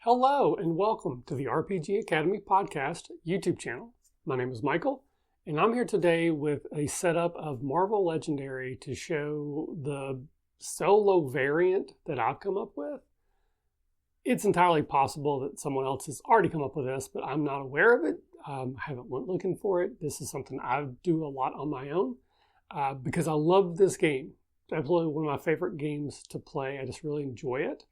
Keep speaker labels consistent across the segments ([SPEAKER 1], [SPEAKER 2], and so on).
[SPEAKER 1] Hello and welcome to the RPG Academy Podcast YouTube channel. My name is Michael and I'm here today with a setup of Marvel Legendary to show the solo variant that I've come up with. It's entirely possible that someone else has already come up with this, but I'm not aware of it. I haven't went looking for it. This is something I do a lot on my own because I love this game. It's absolutely one of my favorite games to play. I just really enjoy it.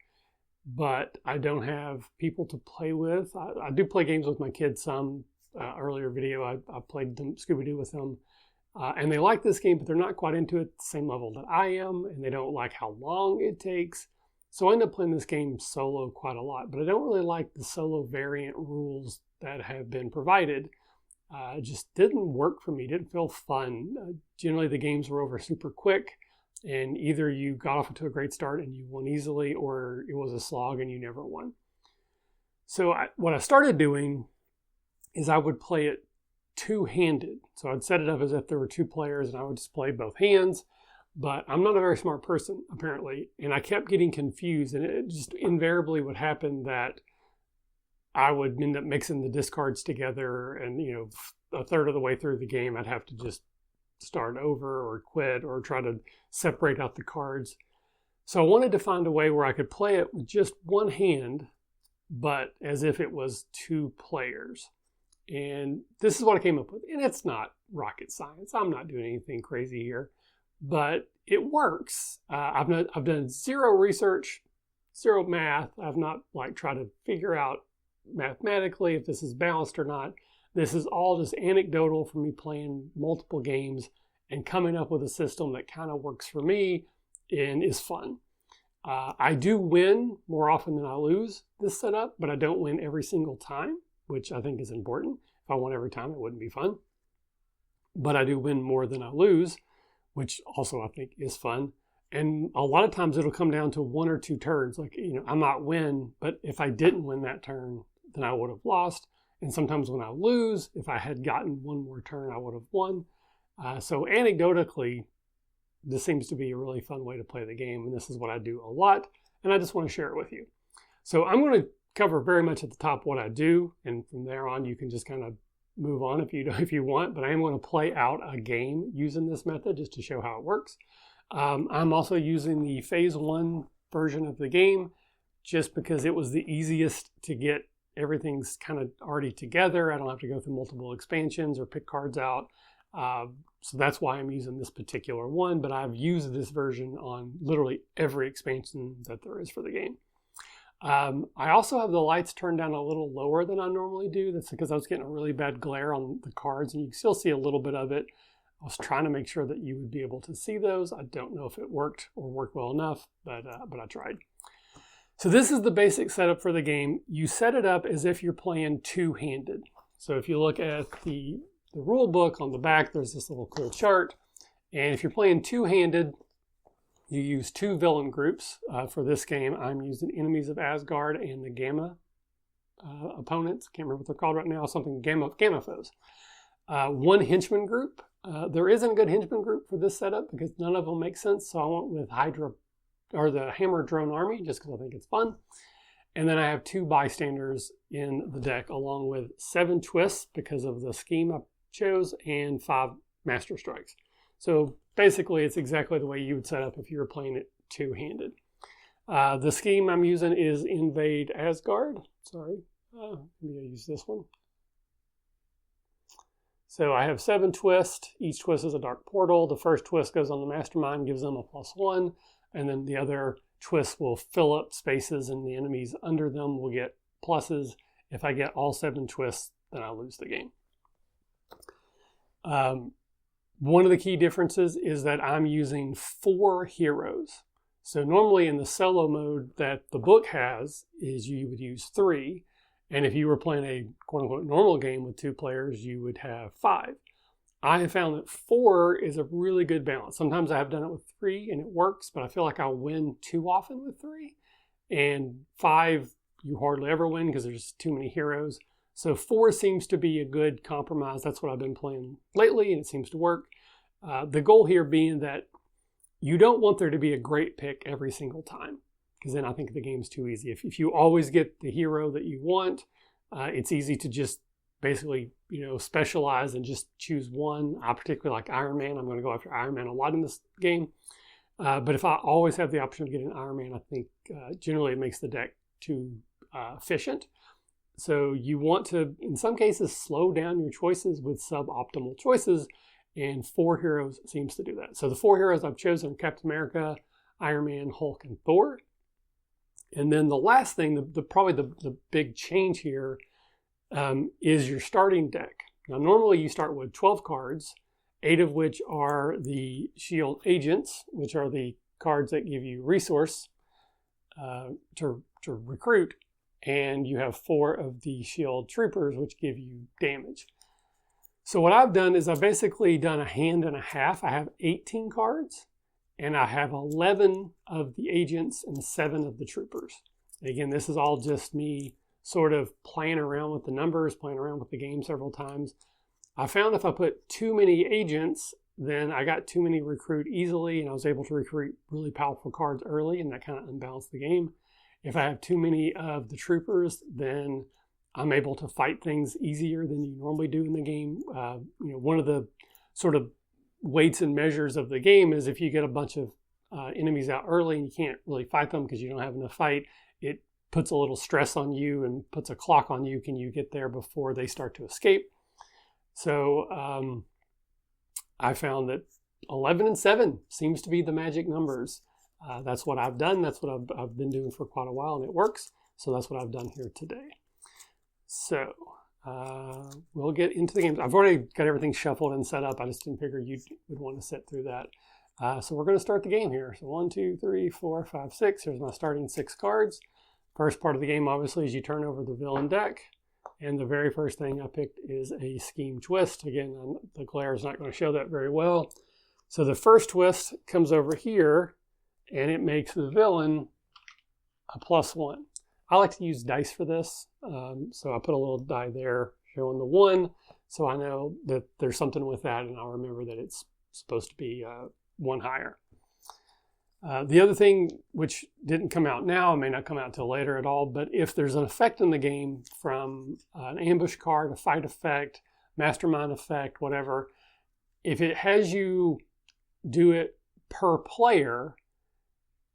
[SPEAKER 1] But I don't have people to play with. I do play games with my kids some. Earlier video, I played them Scooby-Doo with them. And they like this game, but they're not quite into it at the same level that I am. And they don't like how long it takes. So I end up playing this game solo quite a lot. But I don't really like the solo variant rules that have been provided. It just didn't work for me. It didn't feel fun. Generally, the games were over super quick. And either you got off to a great start and you won easily, or it was a slog and you never won. So what I started doing is I would play it two-handed. So I'd set it up as if there were two players and I would just play both hands. But I'm not a very smart person, apparently. And I kept getting confused. And it just invariably would happen that I would end up mixing the discards together. And, a third of the way through the game, I'd have to just start over or quit or try to separate out the cards. So I wanted to find a way where I could play it with just one hand, but as if it was two players. And this is what I came up with. And it's not rocket science. I'm not doing anything crazy here, but it works. I've done zero research, zero math. I've not tried to figure out mathematically if this is balanced or not. This is all just anecdotal from me playing multiple games and coming up with a system that kind of works for me and is fun. I do win more often than I lose this setup, but I don't win every single time, which I think is important. If I won every time, it wouldn't be fun. But I do win more than I lose, which also I think is fun. And a lot of times it'll come down to one or two turns. I might win, but if I didn't win that turn, then I would have lost. And sometimes when I lose, if I had gotten one more turn, I would have won. So anecdotally, this seems to be a really fun way to play the game. And this is what I do a lot. And I just want to share it with you. So I'm going to cover very much at the top what I do. And from there on, you can just kind of move on if you want. But I am going to play out a game using this method just to show how it works. I'm also using the phase 1 version of the game just because it was the easiest to get. Everything's kind of already together. I don't have to go through multiple expansions or pick cards out. So that's why I'm using this particular one, but I've used this version on literally every expansion that there is for the game. I also have the lights turned down a little lower than I normally do. That's because I was getting a really bad glare on the cards, and you can still see a little bit of it. I was trying to make sure that you would be able to see those. I don't know if it worked or worked well enough, but I tried. So this is the basic setup for the game. You set it up as if you're playing two-handed. So if you look at the rule book on the back, there's this little cool chart. And if you're playing two-handed, you use two villain groups. For this game, I'm using Enemies of Asgard and the Gamma opponents. Can't remember what they're called right now. Something Gamma foes. One henchman group. There isn't a good henchman group for this setup because none of them make sense. So I went with the Hammer Drone Army, just because I think it's fun. And then I have two bystanders in the deck, along with 7 twists because of the scheme I chose, and 5 master strikes. So basically, it's exactly the way you would set up if you were playing it two-handed. The scheme I'm using is Invade Asgard. Sorry, maybe I use this one. So I have 7 twists. Each twist is a dark portal. The first twist goes on the mastermind, gives them a +1. And then the other twists will fill up spaces and the enemies under them will get pluses. If I get all 7 twists, then I lose the game. One of the key differences is that I'm using 4 heroes. So normally in the solo mode that the book has is you would use 3. And if you were playing a quote-unquote normal game with 2 players, you would have 5. I have found that 4 is a really good balance. Sometimes I have done it with 3 and it works, but I feel like I'll win too often with 3. And 5, you hardly ever win because there's too many heroes. So 4 seems to be a good compromise. That's what I've been playing lately, and it seems to work. The goal here being that you don't want there to be a great pick every single time. because then I think the game's too easy. If you always get the hero that you want, it's easy to just basically, specialize and just choose one. I particularly like Iron Man. I'm going to go after Iron Man a lot in this game. But if I always have the option of getting Iron Man, I think generally it makes the deck too efficient. So you want to, in some cases, slow down your choices with suboptimal choices, and 4 heroes seems to do that. So the 4 heroes I've chosen are Captain America, Iron Man, Hulk, and Thor. And then the last thing, probably the big change here is your starting deck. Now, normally you start with 12 cards, 8 of which are the shield agents, which are the cards that give you resource to recruit, and you have 4 of the shield troopers, which give you damage. So what I've done is I've basically done a hand and a half. I have 18 cards, and I have 11 of the agents and 7 of the troopers. Again, this is all just me sort of playing around with the numbers, playing around with the game several times. I found if I put too many agents, then I got too many recruit easily, and I was able to recruit really powerful cards early, and that kind of unbalanced the game. If I have too many of the troopers, then I'm able to fight things easier than you normally do in the game. One of the sort of weights and measures of the game is if you get a bunch of enemies out early and you can't really fight them because you don't have enough fight, it puts a little stress on you and puts a clock on you. Can you get there before they start to escape? So I found that 11 and 7 seems to be the magic numbers. That's what I've done. That's what I've been doing for quite a while, and it works. So that's what I've done here today. So we'll get into the games. I've already got everything shuffled and set up. I just didn't figure you would want to sit through that. So we're going to start the game here. So 1, 2, 3, 4, 5, 6. Here's my starting 6 cards. First part of the game, obviously, is you turn over the villain deck. And the very first thing I picked is a scheme twist. Again, the glare is not going to show that very well. So the first twist comes over here, and it makes the villain a +1. I like to use dice for this. So I put a little die there showing the 1. So I know that there's something with that, and I'll remember that it's supposed to be 1 higher. The other thing, which didn't come out now, may not come out till later at all, but if there's an effect in the game from an ambush card, a fight effect, mastermind effect, whatever, if it has you do it per player,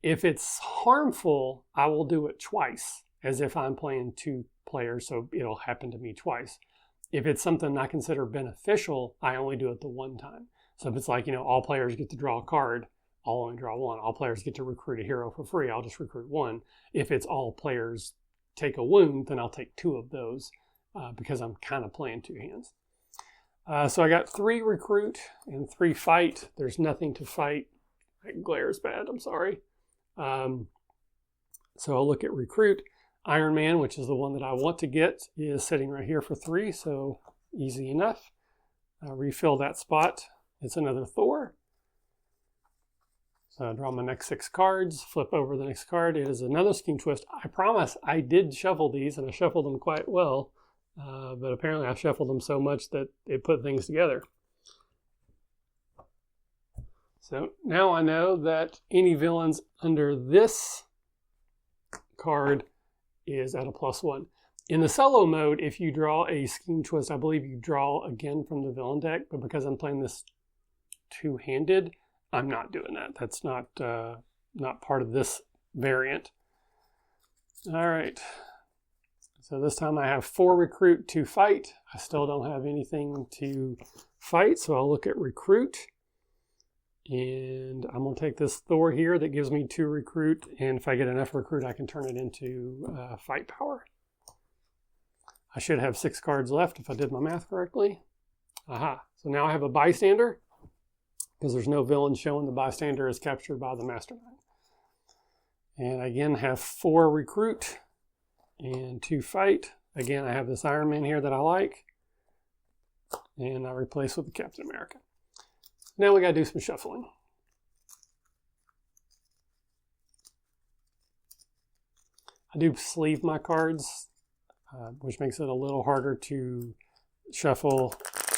[SPEAKER 1] if it's harmful, I will do it twice, as if I'm playing 2 players, so it'll happen to me twice. If it's something I consider beneficial, I only do it the 1 time. So if it's like, all players get to draw a card, I'll only draw 1. All players get to recruit a hero for free, I'll just recruit 1. If it's all players take a wound, then I'll take 2 of those because I'm kind of playing 2 hands. So I got 3 recruit and 3 fight. There's nothing to fight. That glare is bad, I'm sorry. So I'll look at recruit. Iron Man, which is the one that I want to get, is sitting right here for 3, so easy enough. Refill that spot. It's another Thor. So I draw my next 6 cards, flip over the next card. It is another scheme twist. I promise I did shuffle these, and I shuffled them quite well. But apparently I shuffled them so much that it put things together. So now I know that any villains under this card is at a +1. In the solo mode, if you draw a scheme twist, I believe you draw again from the villain deck, but because I'm playing this 2-handed, I'm not doing that. That's not part of this variant. All right. So this time I have 4 recruit, 2 fight. I still don't have anything to fight, so I'll look at recruit. And I'm going to take this Thor here that gives me 2 recruit, and if I get enough recruit, I can turn it into fight power. I should have 6 cards left if I did my math correctly. Aha. So now I have a bystander, because there's no villain showing the bystander is captured by the mastermind. And I again have 4 recruit and 2 fight. Again, I have this Iron Man here that I like, and I replace with the Captain America. Now we got to do some shuffling. I do sleeve my cards, which makes it a little harder to shuffle.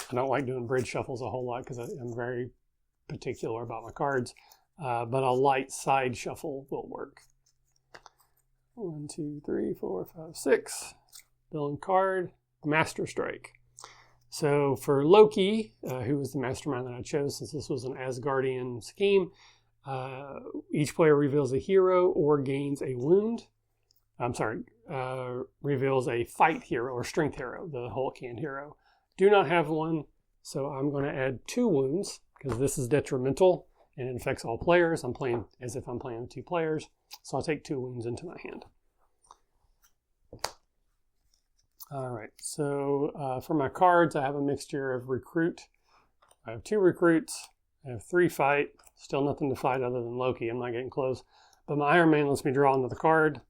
[SPEAKER 1] I don't like doing bridge shuffles a whole lot because I'm very particular about my cards, but a light side shuffle will work. 1, 2, 3, 4, 5, 6. Villain card, Master Strike. So for Loki, who was the mastermind that I chose, since this was an Asgardian scheme, each player reveals a hero or gains a wound. Reveals a fight hero or strength hero, the Hulkian hero. Do not have one, so I'm going to add 2 wounds because this is detrimental and it affects all players. I'm playing as if I'm playing with 2 players, so I'll take 2 wounds into my hand. All right, so for my cards, I have a mixture of recruit. I have 2 recruits. I have 3 fight. Still nothing to fight other than Loki. I'm not getting close. But my Iron Man lets me draw another card,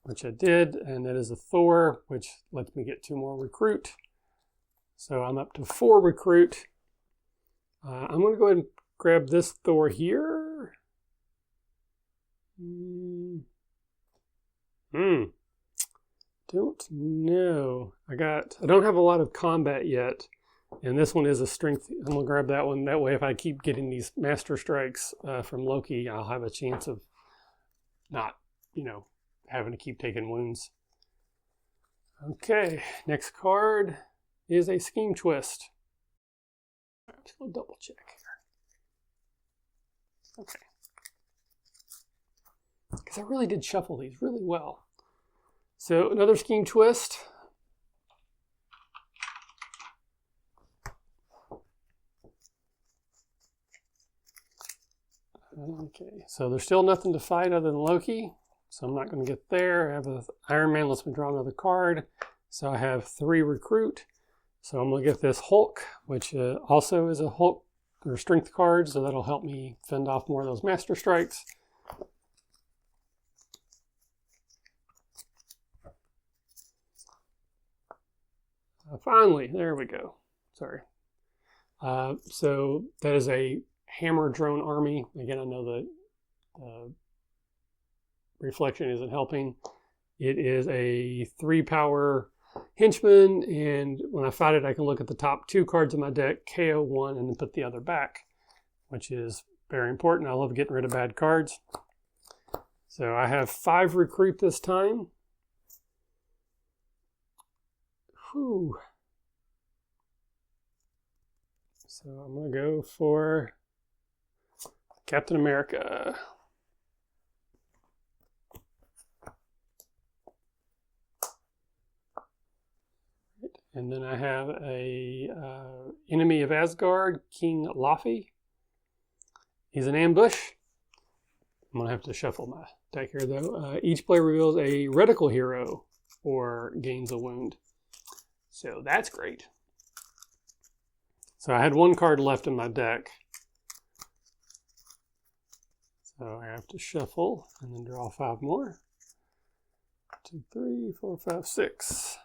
[SPEAKER 1] which I did, and that is a Thor, which lets me get 2 more recruit. So I'm up to 4 recruit. I'm going to go ahead and grab this Thor here. Don't know. I don't have a lot of combat yet, and this one is a strength. I'm gonna grab that one. That way, if I keep getting these Master Strikes from Loki, I'll have a chance of not, having to keep taking wounds. Okay, next card is a Scheme Twist. I'm just gonna double check here. Okay, because I really did shuffle these really well. So another Scheme Twist. Okay, so there's still nothing to fight other than Loki, so I'm not going to get there. I have an Iron Man, lets me draw another card. So I have 3 recruit. So I'm going to get this Hulk, which also is a Hulk or strength card, so that'll help me fend off more of those Master Strikes. Finally, there we go. Sorry. So that is a hammer drone army. Again, I know the reflection isn't helping. It is a 3 power henchman, and when I fight it, I can look at the top 2 cards of my deck, KO 1, and then put the other back, which is very important. I love getting rid of bad cards. So I have 5 recruit this time. Whew. So I'm going to go for Captain America. And then I have a enemy of Asgard, King Laufey. He's an ambush. I'm going to have to shuffle my deck here, though. Each player reveals a reticle hero or gains a wound. So that's great. So I had 1 card left in my deck. So I have to shuffle and then draw 5 more. 2, 3, 4, 5, 6.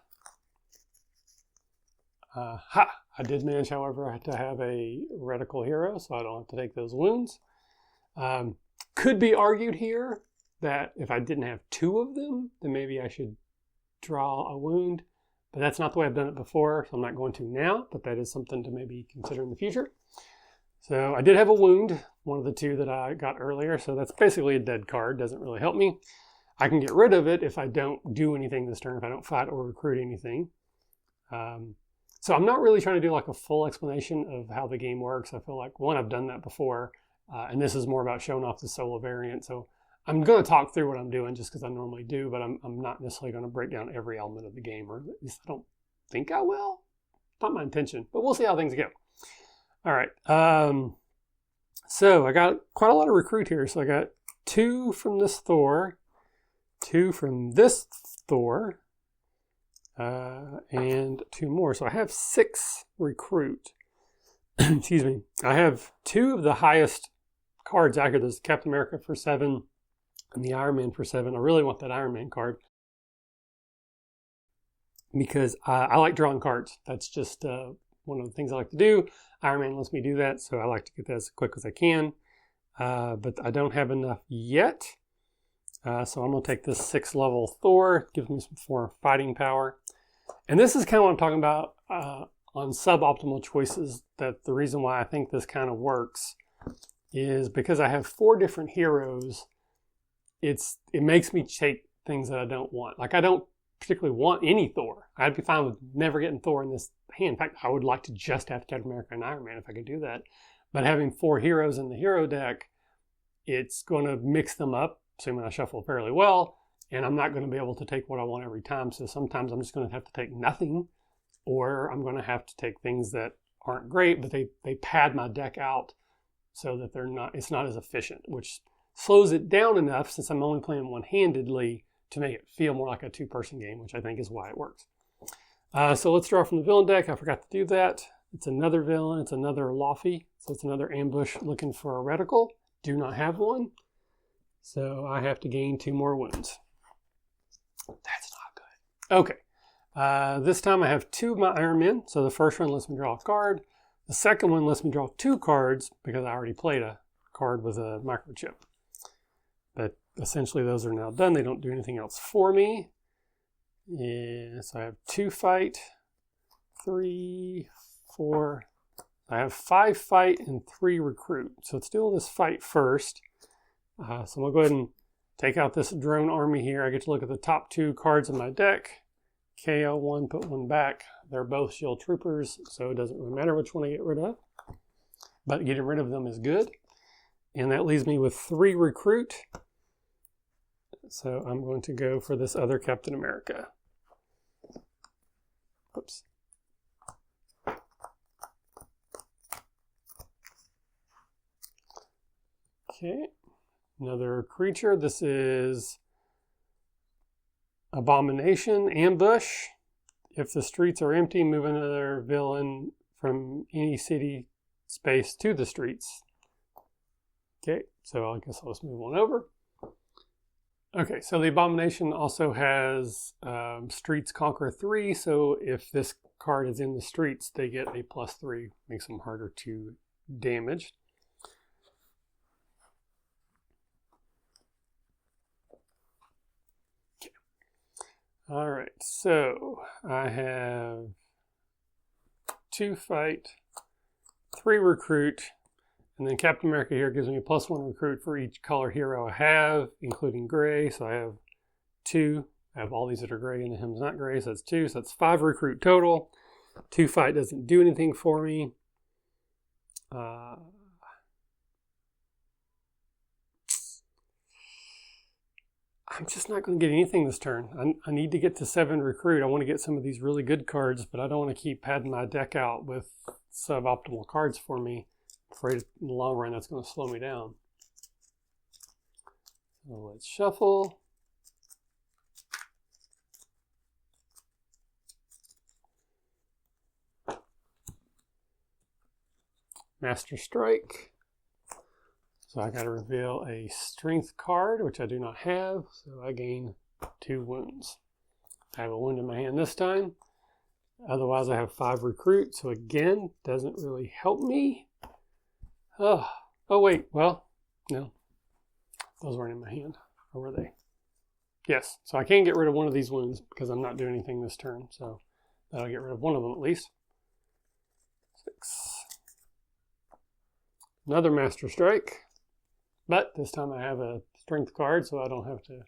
[SPEAKER 1] I did manage, however, to have a reticle hero, so I don't have to take those wounds. Could be argued here that if I didn't have 2 of them, then maybe I should draw a wound. But that's not the way I've done it before, so I'm not going to now, but that is something to maybe consider in the future. So I did have a wound, one of the 2 that I got earlier, so that's basically a dead card, doesn't really help me. I can get rid of it if I don't do anything this turn, if I don't fight or recruit anything. So I'm not really trying to do like a full explanation of how the game works. I feel like, one, I've done that before, and this is more about showing off the solo variant. So I'm going to talk through what I'm doing just because I normally do, but I'm not necessarily going to break down every element of the game, or at least I don't think I will. Not my intention, but we'll see how things go. All right. So I got quite a lot of recruit here. So I got 2 from this Thor, 2 from this Thor, and 2 more. So I have 6 recruit. Excuse me. I have 2 of the highest cards out here. There's Captain America for 7 and the Iron Man for 7. I really want that Iron Man card because I like drawing cards. That's just one of the things I like to do. Iron Man lets me do that, so I like to get that as quick as I can. But I don't have enough yet. So I'm going to take this 6th level Thor. Gives me some more fighting power. And this is kind of what I'm talking about on suboptimal choices, that the reason why I think this kind of works is because I have 4 different heroes it makes me take things that I don't want. Like I don't particularly want any Thor. I'd be fine with never getting Thor in this hand. In fact, I would like to just have Captain America and Iron Man if I could do that. But having 4 heroes in the hero deck, it's going to mix them up, assuming I shuffle fairly well, and I'm not going to be able to take what I want every time. So sometimes I'm just going to have to take nothing, or I'm going to have to take things that aren't great, but they pad my deck out so that it's not as efficient, which slows it down enough, since I'm only playing one-handedly, to make it feel more like a 2-person game, which I think is why it works. So let's draw from the villain deck. I forgot to do that. It's another villain. It's another Laufey. So it's another ambush looking for a reticle. Do not have one. So I have to gain 2 more wounds. That's not good. Okay. This time I have 2 of my Iron Men. So the first one lets me draw a card. The second one lets me draw 2 cards because I already played a card with a microchip. But essentially those are now done. They don't do anything else for me. Yeah, so I have 2 fight, 3, 4. I have 5 fight and 3 recruit. So let's do this fight first. So I'm going to go ahead and take out this drone army here. I get to look at the top 2 cards in my deck. KO 1, put 1 back. They're both shield troopers, so it doesn't really matter which one I get rid of. But getting rid of them is good. And that leaves me with 3 recruit. So I'm going to go for this other Captain America. Oops. Okay, another creature. This is Abomination Ambush. If the streets are empty, move another villain from any city space to the streets. Okay, so I guess I'll just move on over. Okay, so the Abomination also has Streets Conquer 3, so if this card is in the streets, they get a +3, makes them harder to damage. Okay. All right, so I have 2 fight, 3 recruit, and then Captain America here gives me a +1 recruit for each color hero I have, including gray. So I have 2. I have all these that are gray and him's not gray, so that's 2. So that's 5 recruit total. 2 fight doesn't do anything for me. I'm just not going to get anything this turn. I need to get to 7 recruit. I want to get some of these really good cards, but I don't want to keep padding my deck out with suboptimal cards for me. Afraid in the long run that's going to slow me down. So let's shuffle. Master Strike. So I got to reveal a strength card, which I do not have, so I gain 2 wounds. I have a wound in my hand this time. Otherwise I have 5 recruit, so again, doesn't really help me. Oh wait, well, no. Those weren't in my hand, or were they? Yes, so I can get rid of one of these wounds because I'm not doing anything this turn, so that'll get rid of one of them at least. 6. Another Master Strike, but this time I have a strength card, so I don't have to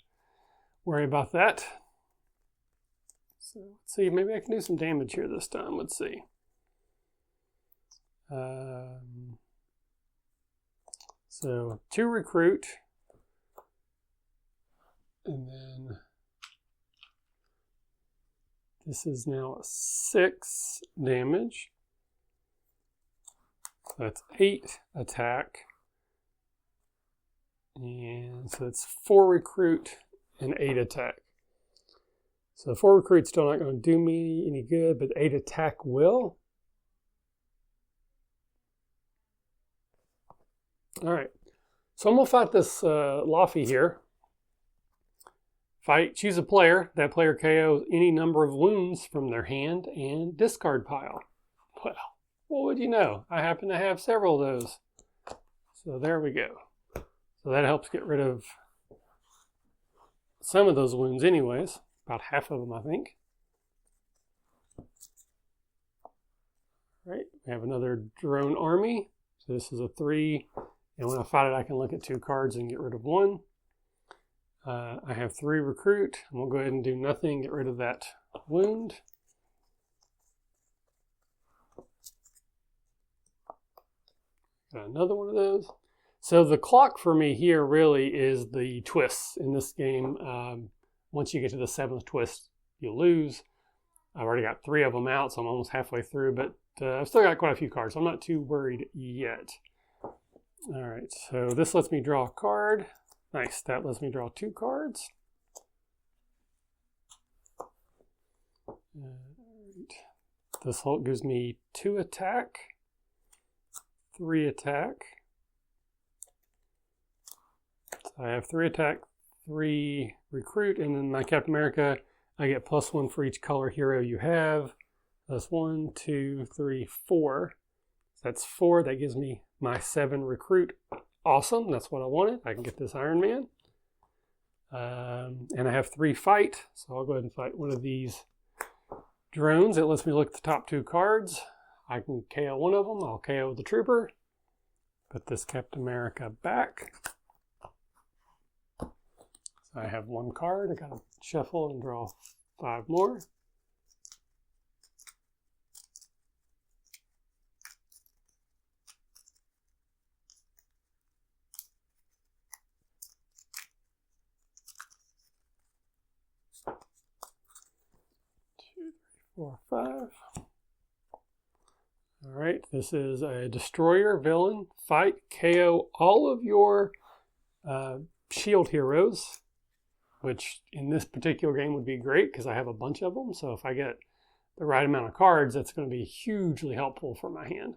[SPEAKER 1] worry about that. So let's see, maybe I can do some damage here this time. Let's see. So 2 recruit, and then this is now a 6 damage. That's 8 attack, and so that's 4 recruit and 8 attack. So 4 recruit's still not going to do me any good, but 8 attack will. All right, so I'm going to fight this Laufey here. Fight, choose a player. That player KOs any number of wounds from their hand and discard pile. Well, what would you know? I happen to have several of those. So there we go. So that helps get rid of some of those wounds anyways. About half of them, I think. All right, we have another drone army. So this is a 3. And when I fight it, I can look at 2 cards and get rid of 1. I have 3 recruit. I'm going to go ahead and do nothing, get rid of that wound. Got another one of those. So the clock for me here really is the twists in this game. Once you get to the 7th twist, you lose. I've already got 3 of them out, so I'm almost halfway through, but I've still got quite a few cards, so I'm not too worried yet. All right, so this lets me draw a card. Nice, that lets me draw 2 cards. This Hulk gives me 2 attack, 3 attack. So I have 3 attack, 3 recruit, and then my Captain America, I get +1 for each color hero you have. That's 1, 2, 3, 4. So that's 4. That gives me my 7 recruit. Awesome, that's what I wanted. I can get this Iron Man. And I have 3 fight, so I'll go ahead and fight one of these drones. It lets me look at the top 2 cards. I can KO one of them. I'll KO the trooper. Put this Captain America back. So I have 1 card. I gotta shuffle and draw 5 more. Four, 5. All right, this is a destroyer villain. Fight, KO all of your shield heroes, which in this particular game would be great because I have a bunch of them. So if I get the right amount of cards, that's going to be hugely helpful for my hand.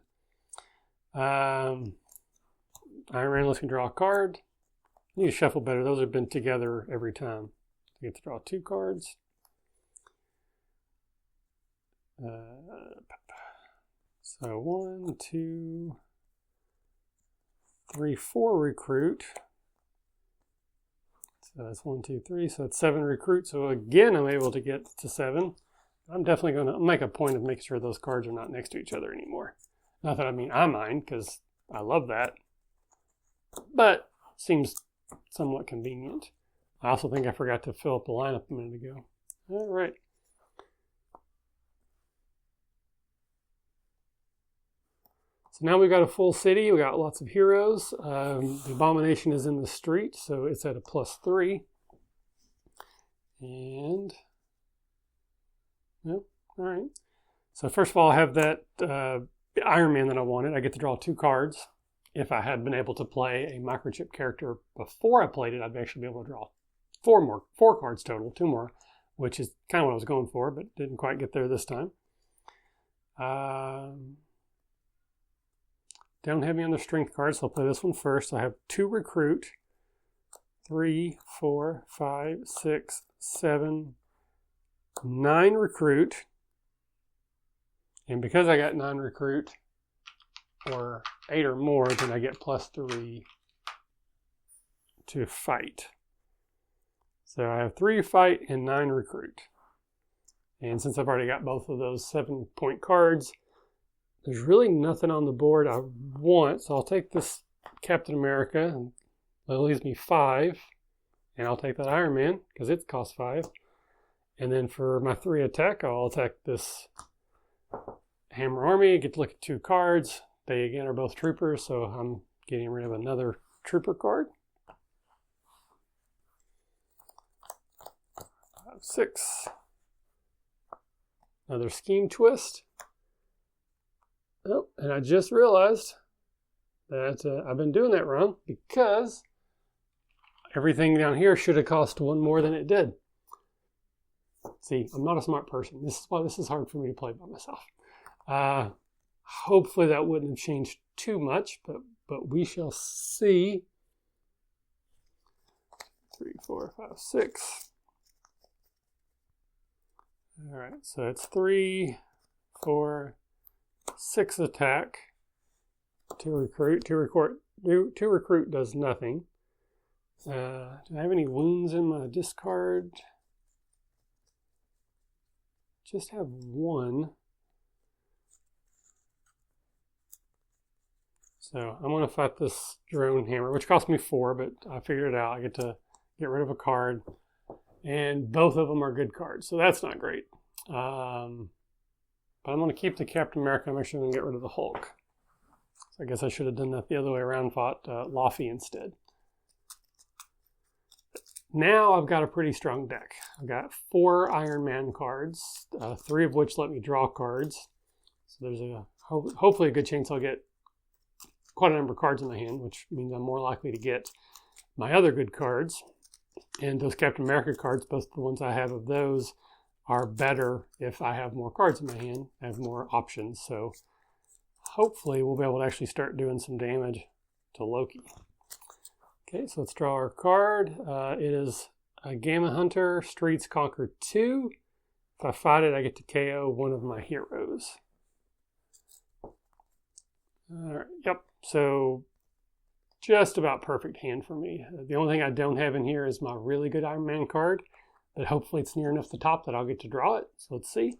[SPEAKER 1] Iron Man lets me draw a card. I need to shuffle better. Those have been together every time. I get to draw 2 cards. So 1, 2, 3, 4 recruit. So that's 1, 2, 3. So that's 7 recruit. So again, I'm able to get to 7. I'm definitely going to make a point of making sure those cards are not next to each other anymore. Not that I mean I mind, because I love that, but seems somewhat convenient. I also think I forgot to fill up the lineup a minute ago. All right. So now we've got a full city. We got lots of heroes. The Abomination is in the street, so it's at a +3. And, well, all right. So first of all, I have that Iron Man that I wanted. I get to draw 2 cards. If I had been able to play a microchip character before I played it, I'd actually be able to draw 4 cards total, 2 more, which is kind of what I was going for, but didn't quite get there this time. Don't have me on the strength card, so I'll play this one first. I have 2 recruit, 3, 4, 5, 6, 7, 9 recruit. And because I got 9 recruit, or 8 or more, then I get +3 to fight. So I have 3 fight and 9 recruit. And since I've already got both of those 7-point cards, there's really nothing on the board I want, so I'll take this Captain America, and that leaves me 5, and I'll take that Iron Man, because it costs 5. And then for my 3 attack, I'll attack this Hammer Army. I get to look at 2 cards. They, again, are both troopers, so I'm getting rid of another trooper card. 5, 6. Another scheme twist. Oh, and I just realized that I've been doing that wrong because everything down here should have cost 1 more than it did. See, I'm not a smart person. This is why this is hard for me to play by myself. Hopefully that wouldn't have changed too much, but we shall see. 3, 4, 5, 6. All right, so it's 3, 4, 6 attack, 2 recruit. 2 recruit does nothing. Do I have any wounds in my discard? Just have 1. So I'm going to fight this drone hammer, which cost me 4, but I figured it out. I get to get rid of a card, and both of them are good cards, so that's not great. But I'm going to keep the Captain America. I'm actually going to get rid of the Hulk. So I guess I should have done that the other way around, fought Laufey instead. Now I've got a pretty strong deck. I've got 4 Iron Man cards, 3 of which let me draw cards. So there's hopefully a good chance I'll get quite a number of cards in my hand, which means I'm more likely to get my other good cards. And those Captain America cards, both the ones I have of those, are better if I have more cards in my hand, I have more options. So hopefully we'll be able to actually start doing some damage to Loki. Okay, so let's draw our card. It is a Gamma Hunter, Streets Conquer 2. If I fight it, I get to KO one of my heroes. Yep, so just about perfect hand for me. The only thing I don't have in here is my really good Iron Man card, but hopefully it's near enough the top that I'll get to draw it. So let's see.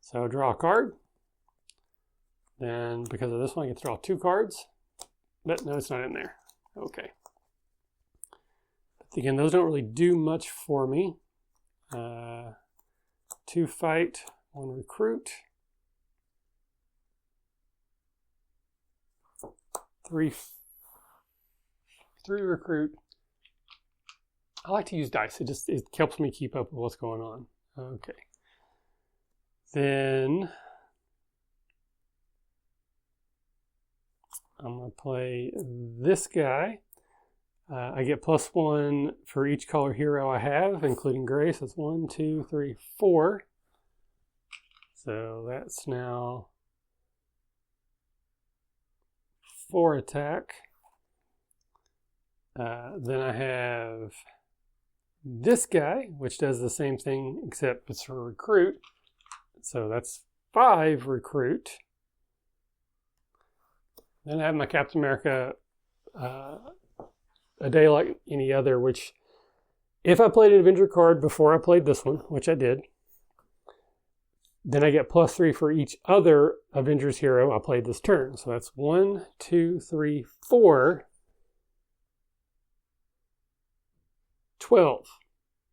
[SPEAKER 1] So draw a card. Then because of this one, I get to draw 2 cards. But no, it's not in there. Okay. But again, those don't really do much for me. 2 fight, 1 recruit. 3 recruit. I like to use dice. It helps me keep up with what's going on. Okay. Then I'm going to play this guy. I get +1 for each color hero I have, including gray. So it's 1, 2, 3, 4. So that's now 4 attack. Then I have this guy, which does the same thing except it's for recruit. So that's 5 recruit. Then I have my Captain America A Day Like Any Other, which if I played an Avenger card before I played this one, which I did, then I get +3 for each other Avengers hero I played this turn. So that's 1, 2, 3, 4, 12.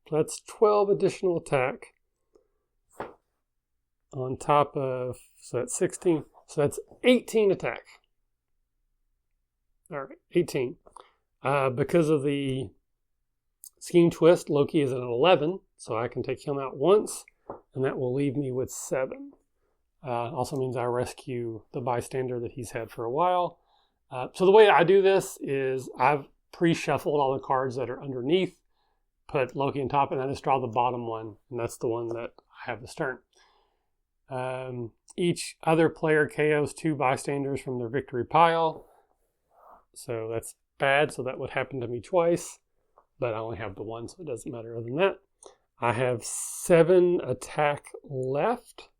[SPEAKER 1] So that's 12 additional attack on top of, so that's 16. So that's 18 attack. All right, 18. Because of the scheme twist, Loki is at an 11, so I can take him out once, and that will leave me with 7. Also means I rescue the bystander that he's had for a while. So the way I do this is I've pre-shuffled all the cards that are underneath, put Loki on top, and I just draw the bottom one, and that's the one that I have this turn. Each other player KOs 2 bystanders from their victory pile. So that's bad, so that would happen to me twice, but I only have the one, so it doesn't matter other than that. I have 7 attack left.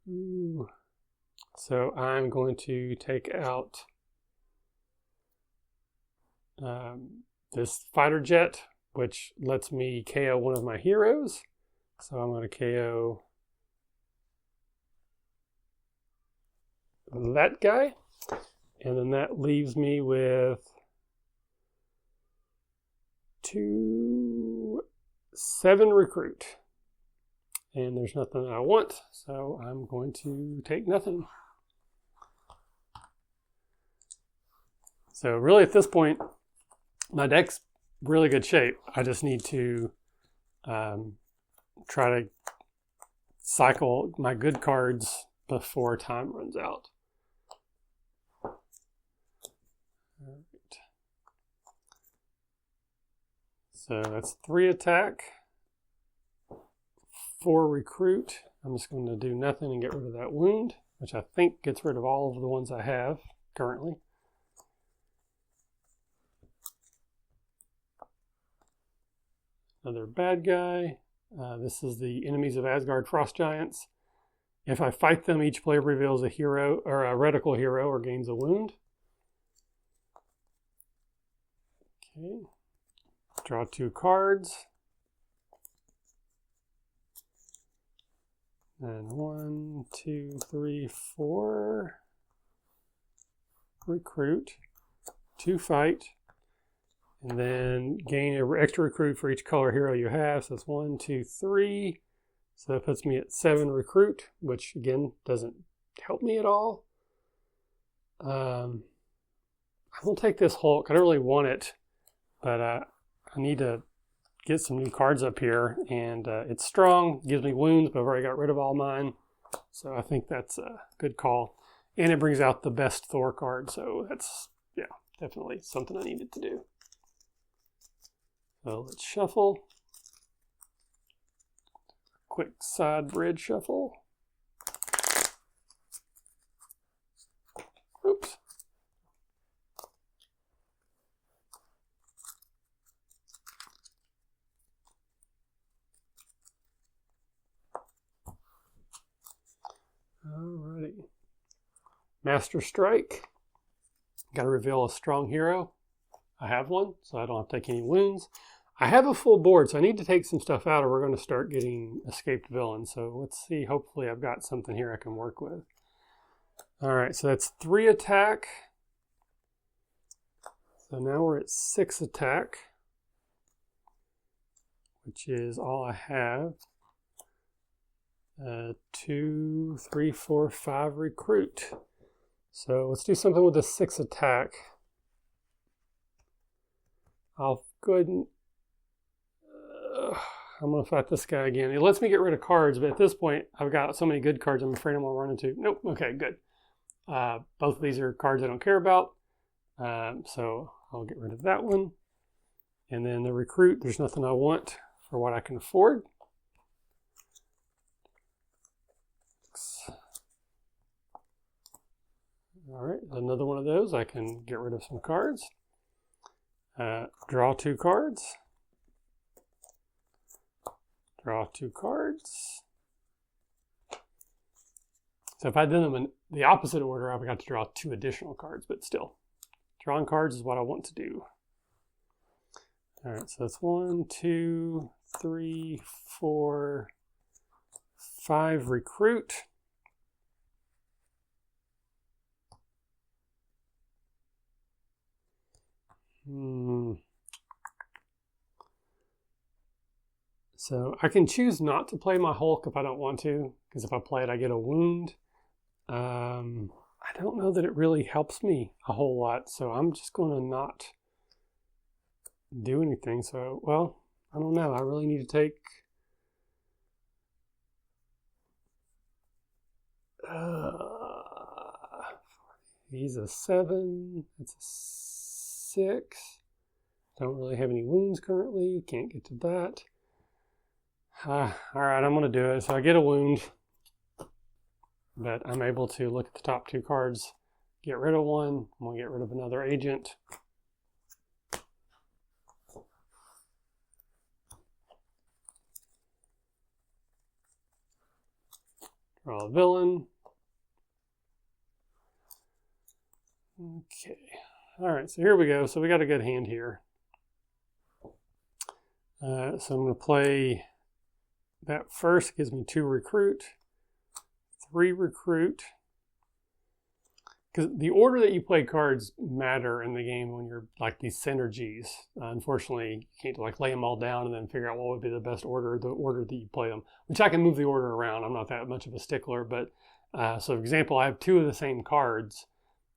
[SPEAKER 1] 2. So I'm going to take out this fighter jet, which lets me KO one of my heroes. So I'm going to KO that guy. And then that leaves me with 7 recruit. And there's nothing I want, so I'm going to take nothing. So really at this point, my deck's really good shape. I just need to try to cycle my good cards before time runs out. All right. So that's 3 attack, 4 recruit. I'm just going to do nothing and get rid of that wound, which I think gets rid of all of the ones I have currently. Another bad guy. This is the enemies of Asgard Frost Giants. If I fight them, each player reveals a hero or a reticle hero or gains a wound. Okay. Draw 2 cards. And 1, 2, 3, 4. Recruit. 2 fight. And then gain an extra recruit for each color hero you have. So that's 1, 2, 3. So that puts me at 7 recruit, which again doesn't help me at all. I will take this Hulk. I don't really want it, but I need to get some new cards up here. And it's strong, gives me wounds, but I've already got rid of all mine. So I think that's a good call. And it brings out the best Thor card. So that's, yeah, definitely something I needed to do. So let's shuffle. Quick side bridge shuffle. Oops. Alrighty. Master Strike. Got to reveal a strong hero. I have one, so I don't have to take any wounds. I have a full board, so I need to take some stuff out or we're going to start getting escaped villains. So let's see. Hopefully I've got something here I can work with. All right, so that's 3 attack. So now we're at 6 attack, which is all I have. 2, 3, 4, 5 recruit. So let's do something with the 6 attack. I'll go ahead and I'm going to fight this guy again. It lets me get rid of cards, but at this point, I've got so many good cards I'm afraid I'm going to run into. Nope. Okay, good. Both of these are cards I don't care about. So I'll get rid of that one. And then the recruit, there's nothing I want for what I can afford. All right, another one of those. I can get rid of some cards. Draw 2 cards. Draw 2 cards. So if I did them in the opposite order, I would have to draw 2 additional cards, but still, drawing cards is what I want to do. All right, so that's 1, 2, 3, 4, 5 recruit. So I can choose not to play my Hulk if I don't want to, because if I play it, I get a wound. I don't know that it really helps me a whole lot, so I'm just going to not do anything. So, well, I don't know. I really need to take... he's a 7. That's a 6. Don't really have any wounds currently. Can't get to that. All right, I'm going to do it. So I get a wound, but I'm able to look at the top 2 cards, get rid of one. I'm going to get rid of another agent. Draw a villain. Okay. All right, so here we go. So we got a good hand here. So I'm going to play that first. Gives me 2 recruit, 3 recruit. Because the order that you play cards matter in the game when you're like these synergies. Unfortunately, you can't like lay them all down and then figure out what would be the best order, the order that you play them. Which I can move the order around. I'm not that much of a stickler, but so for example, I have 2 of the same cards.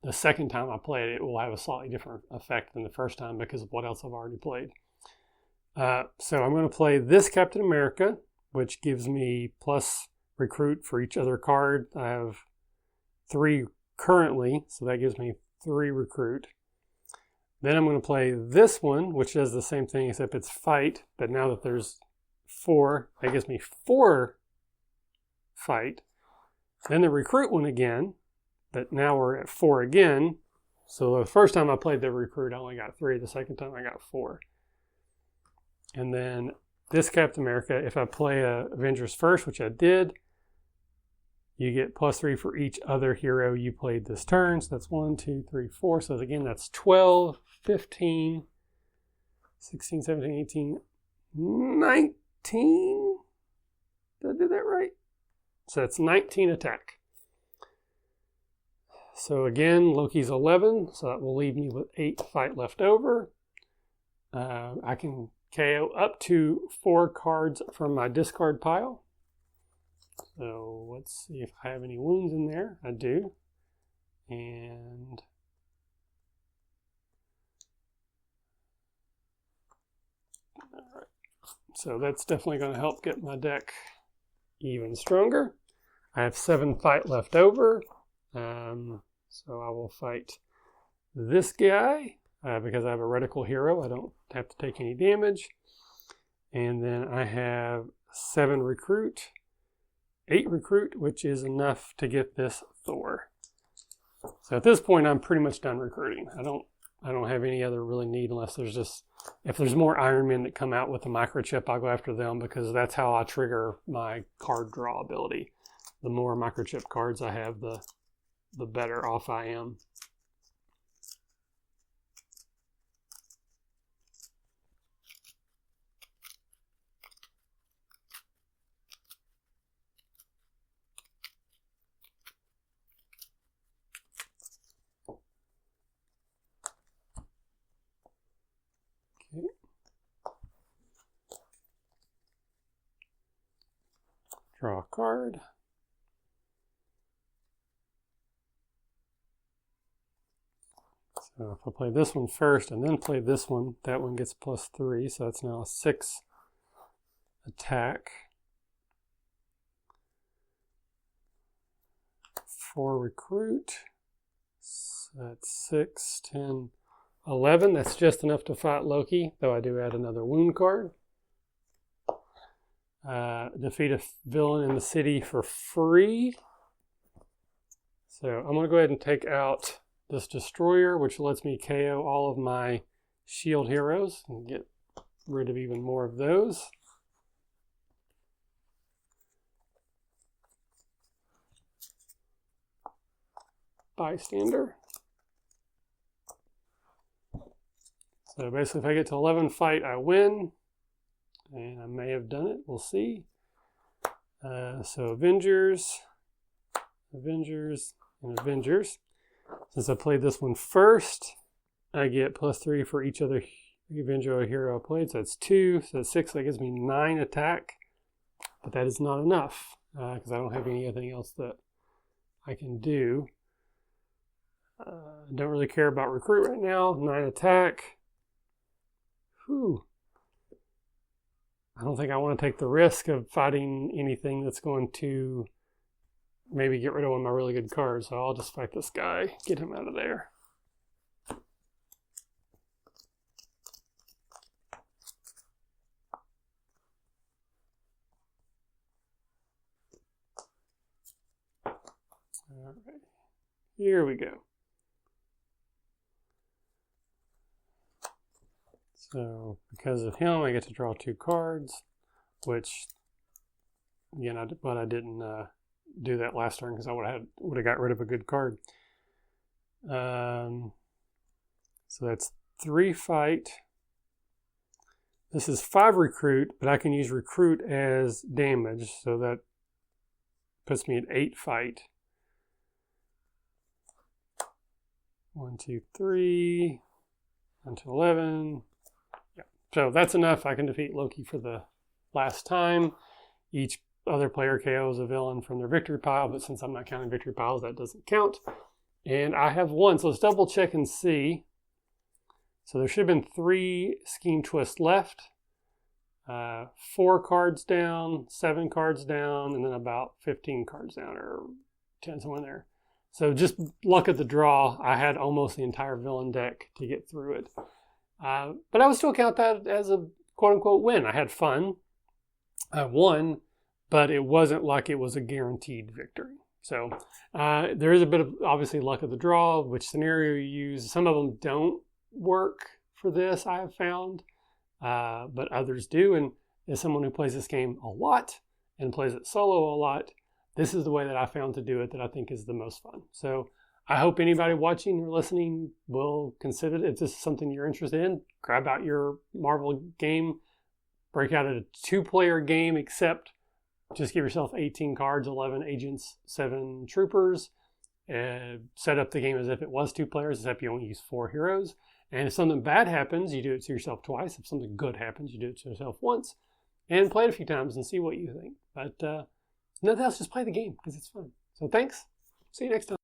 [SPEAKER 1] The second time I play it, it will have a slightly different effect than the first time because of what else I've already played. So I'm going to play this Captain America, which gives me plus recruit for each other card. I have 3 currently, so that gives me 3 recruit. Then I'm going to play this one, which does the same thing except it's fight, but now that there's 4, that gives me 4 fight. Then the recruit one again, but now we're at 4 again. So the first time I played the recruit, I only got 3. The second time I got 4. And then this Captain America, if I play Avengers first, which I did, you get plus 3 for each other hero you played this turn. So that's 1, 2, 3, 4. So again, that's 12, 15, 16, 17, 18, 19. Did I do that right? So that's 19 attack. So again, Loki's 11, so that will leave me with 8 fight left over. I can KO up to 4 cards from my discard pile. So let's see if I have any wounds in there. I do. And all right. So that's definitely going to help get my deck even stronger. I have 7 fight left over. So I will fight this guy because I have a reticle hero. I don't have to take any damage. And then I have 7 recruit, 8 recruit, which is enough to get this Thor. So at this point, I'm pretty much done recruiting. I don't have any other really need unless there's just, if there's more Iron Men that come out with a microchip, I'll go after them because that's how I trigger my card draw ability. The more microchip cards I have, the better off I am. Okay. Draw a card. So if I play this one first and then play this one, that one gets +3, so that's now a 6 attack. 4 recruit, so that's 6, 10, 11. That's just enough to fight Loki, though I do add another wound card. Defeat a villain in the city for free. So I'm going to go ahead and take out this destroyer, which lets me KO all of my shield heroes and get rid of even more of those. Bystander. So basically, if I get to 11 fight, I win. And I may have done it. We'll see. So Avengers, and Avengers. Since I played this one first, I get +3 for each other Avenger or hero I played. So that's 2. So that's 6. That gives me 9 attack. But that is not enough because I don't have anything else that I can do. Don't really care about recruit right now. 9 attack. Whew. I don't think I want to take the risk of fighting anything that's going to maybe get rid of one of my really good cards. So I'll just fight this guy, get him out of there. All right, here we go. So because of him, I get to draw 2 cards, which, again, I didn't do that last turn because I would have got rid of a good card. So that's 3 fight. This is 5 recruit, but I can use recruit as damage, so that puts me at 8 fight. 1, 2, 3, 1 to 11. So that's enough. I can defeat Loki for the last time. Each other player KOs a villain from their victory pile, but since I'm not counting victory piles, that doesn't count. And I have 1, so let's double check and see. So there should have been 3 Scheme Twist left. 4 cards down, 7 cards down, and then about 15 cards down, or 10, somewhere in there. So just luck of the draw, I had almost the entire villain deck to get through it. But I would still count that as a quote-unquote win. I had fun. I won, but it wasn't like it was a guaranteed victory. So there is a bit of, obviously, luck of the draw, which scenario you use. Some of them don't work for this, I have found, but others do. And as someone who plays this game a lot and plays it solo a lot, this is the way that I found to do it that I think is the most fun. So I hope anybody watching or listening will consider it. If this is something you're interested in, grab out your Marvel game, break out a 2-player game, except just give yourself 18 cards, 11 agents, 7 troopers, set up the game as if it was 2 players, except you only use 4 heroes. And if something bad happens, you do it to yourself twice. If something good happens, you do it to yourself once. And play it a few times and see what you think. But nothing else, just play the game because it's fun. So thanks. See you next time.